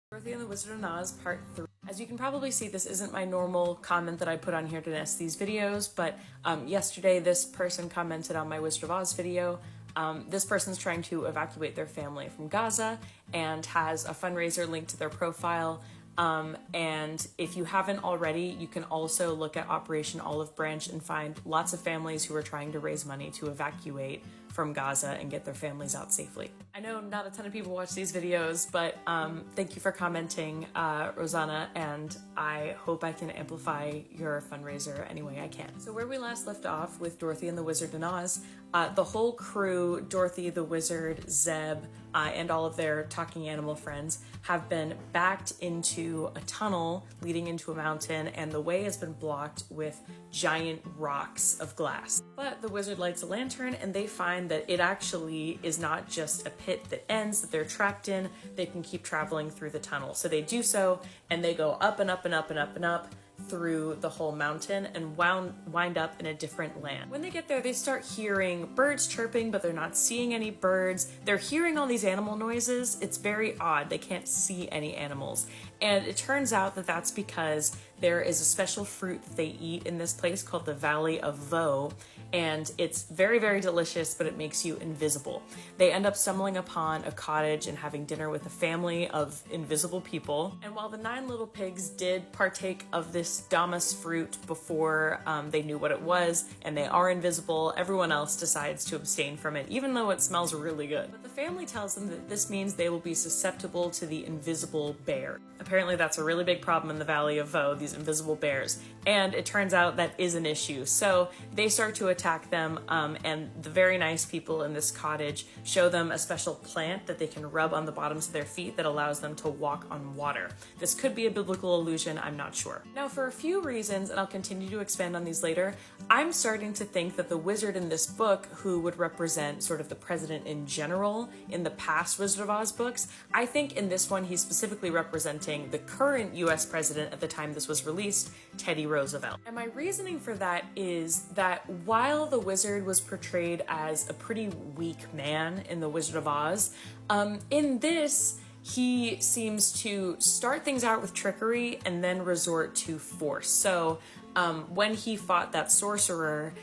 Dorothy and the Wizard of Oz, Part 3. As you can probably see, this isn't my normal comment that I put on here to nest these videos, but yesterday this person commented on my Wizard of Oz video. This person's trying to evacuate their family from Gaza and has a fundraiser linked to their profile. And if you haven't already, you can also look at Operation Olive Branch and find lots of families who are trying to raise money to evacuate from Gaza and get their families out safely. I know not a ton of people watch these videos, but thank you for commenting, Rosanna, and I hope I can amplify your fundraiser any way I can. So where we last left off with Dorothy and the Wizard and Oz, the whole crew, Dorothy, the Wizard, Zeb, and all of their talking animal friends have been backed into a tunnel leading into a mountain, and the way has been blocked with giant rocks of glass. But the wizard lights a lantern and they find that it actually is not just a pit that ends, that they're trapped in. They can keep traveling through the tunnel. So they do so, and they go up and up and up and up and up through the whole mountain and wind up in a different land. When they get there, they start hearing birds chirping, but they're not seeing any birds. They're hearing all these animal noises. It's very odd. They can't see any animals. And it turns out that that's because there is a special fruit that they eat in this place called the Valley of Voe, and it's very, very delicious, but it makes you invisible. They end up stumbling upon a cottage and having dinner with a family of invisible people. And while the 9 little pigs did partake of this damas fruit before they knew what it was, and they are invisible, everyone else decides to abstain from it, even though it smells really good. But the family tells them that this means they will be susceptible to the invisible bear. Apparently that's a really big problem in the Valley of Voe, these invisible bears, and it turns out that is an issue. So they start to attack them, and the very nice people in this cottage show them a special plant that they can rub on the bottoms of their feet that allows them to walk on water. This could be a biblical allusion, I'm not sure. Now, for a few reasons, and I'll continue to expand on these later, I'm starting to think that the wizard in this book, who would represent sort of the president in general in the past Wizard of Oz books, I think in this one he's specifically representing the current US president at the time this was released, Teddy Roosevelt. And my reasoning for that is that while the wizard was portrayed as a pretty weak man in the Wizard of Oz, in this he seems to start things out with trickery and then resort to force. So when he fought that sorcerer,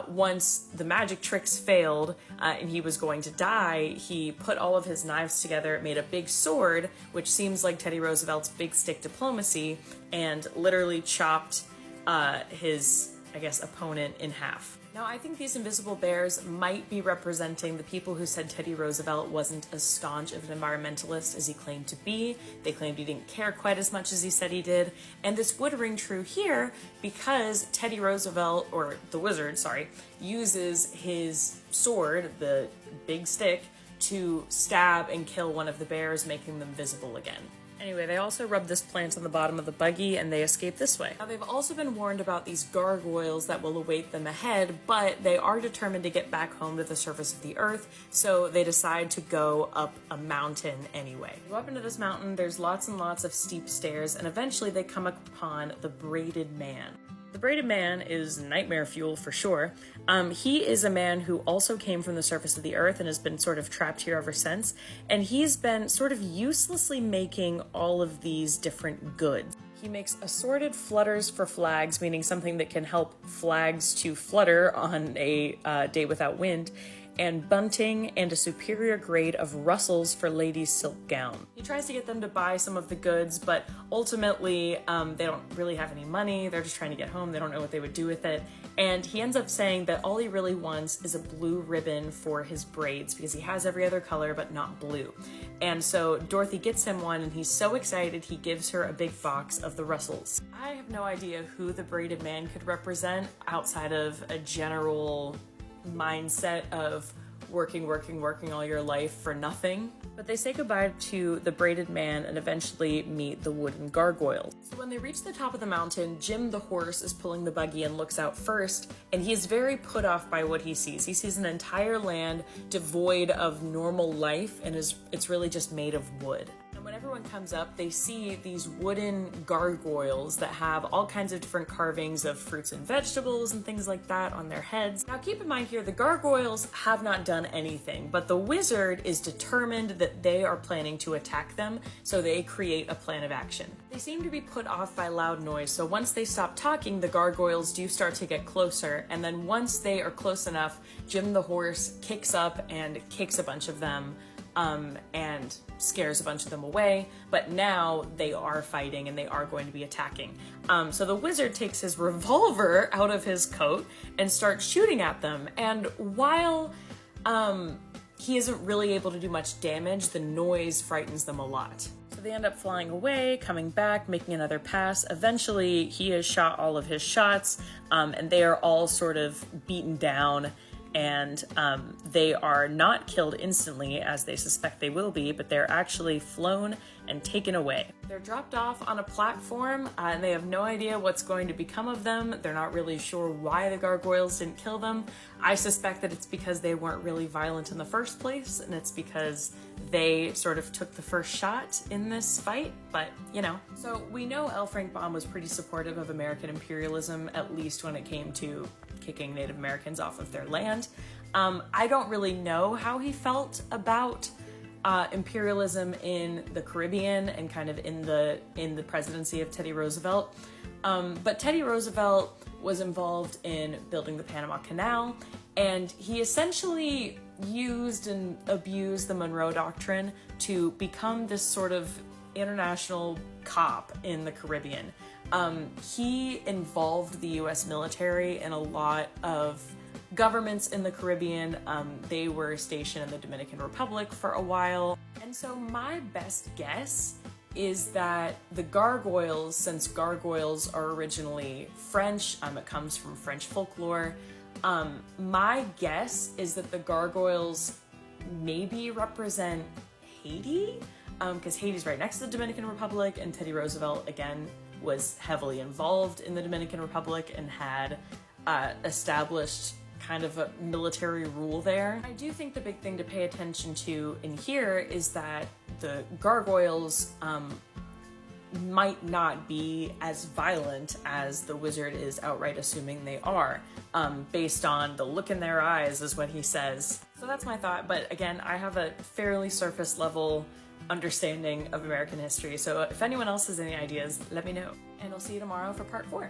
once the magic tricks failed and he was going to die, he put all of his knives together, made a big sword, which seems like Teddy Roosevelt's big stick diplomacy, and literally chopped his, I guess, opponent in half. Now, I think these invisible bears might be representing the people who said Teddy Roosevelt wasn't as staunch of an environmentalist as he claimed to be. They claimed he didn't care quite as much as he said he did. And this would ring true here because Teddy Roosevelt, or the wizard, sorry, uses his sword, the big stick, to stab and kill one of the bears, making them visible again. Anyway, they also rub this plant on the bottom of the buggy and they escape this way. Now, they've also been warned about these gargoyles that will await them ahead, but they are determined to get back home to the surface of the earth, so they decide to go up a mountain anyway. Go up into this mountain, there's lots and lots of steep stairs, and eventually they come upon the Braided Man. The Braided Man is nightmare fuel for sure. He is a man who also came from the surface of the earth and has been sort of trapped here ever since, and he's been sort of uselessly making all of these different goods. He makes assorted flutters for flags, meaning something that can help flags to flutter on a day without wind, and bunting, and a superior grade of rustles for ladies' silk gown. He tries to get them to buy some of the goods, but ultimately they don't really have any money. They're just trying to get home. They don't know what they would do with it. And he ends up saying that all he really wants is a blue ribbon for his braids because he has every other color but not blue. And so Dorothy gets him one and he's so excited he gives her a big box of the rustles. I have no idea who the Braided Man could represent outside of a general mindset of working all your life for nothing. But they say goodbye to the Braided Man and eventually meet the wooden gargoyles. So when they reach the top of the mountain, Jim the horse is pulling the buggy and looks out first, and he is very put off by what he sees. He sees an entire land devoid of normal life, and it's really just made of wood. And when everyone comes up, they see these wooden gargoyles that have all kinds of different carvings of fruits and vegetables and things like that on their heads. Now keep in mind here, the gargoyles have not done anything, but the wizard is determined that they are planning to attack them, so they create a plan of action. They seem to be put off by loud noise, so once they stop talking, the gargoyles do start to get closer, and then once they are close enough, Jim the horse kicks up and kicks a bunch of them, and scares a bunch of them away, but now they are fighting and they are going to be attacking. So the wizard takes his revolver out of his coat and starts shooting at them, and while he isn't really able to do much damage, the noise frightens them a lot. So they end up flying away, coming back, making another pass. Eventually, he has shot all of his shots, and they are all sort of beaten down, and they are not killed instantly, as they suspect they will be, but they're actually flown and taken away. They're dropped off on a platform, and they have no idea what's going to become of them. They're not really sure why the gargoyles didn't kill them. I suspect that it's because they weren't really violent in the first place, and it's because they sort of took the first shot in this fight, but you know. So we know L. Frank Baum was pretty supportive of American imperialism, at least when it came to kicking Native Americans off of their land. I don't really know how he felt about imperialism in the Caribbean and kind of in the presidency of Teddy Roosevelt. But Teddy Roosevelt was involved in building the Panama Canal, and he essentially used and abused the Monroe Doctrine to become this sort of international cop in the Caribbean. He involved the US military in a lot of governments in the Caribbean. They were stationed in the Dominican Republic for a while. And so my best guess is that the gargoyles, since gargoyles are originally French, it comes from French folklore, my guess is that the gargoyles maybe represent Haiti, because Haiti's right next to the Dominican Republic, and Teddy Roosevelt, again, was heavily involved in the Dominican Republic and had established kind of a military rule there. I do think the big thing to pay attention to in here is that the gargoyles might not be as violent as the wizard is outright assuming they are, based on the look in their eyes, is what he says. So that's my thought, but again, I have a fairly surface level understanding of American history, so if anyone else has any ideas, let me know. And I'll see you tomorrow for part 4.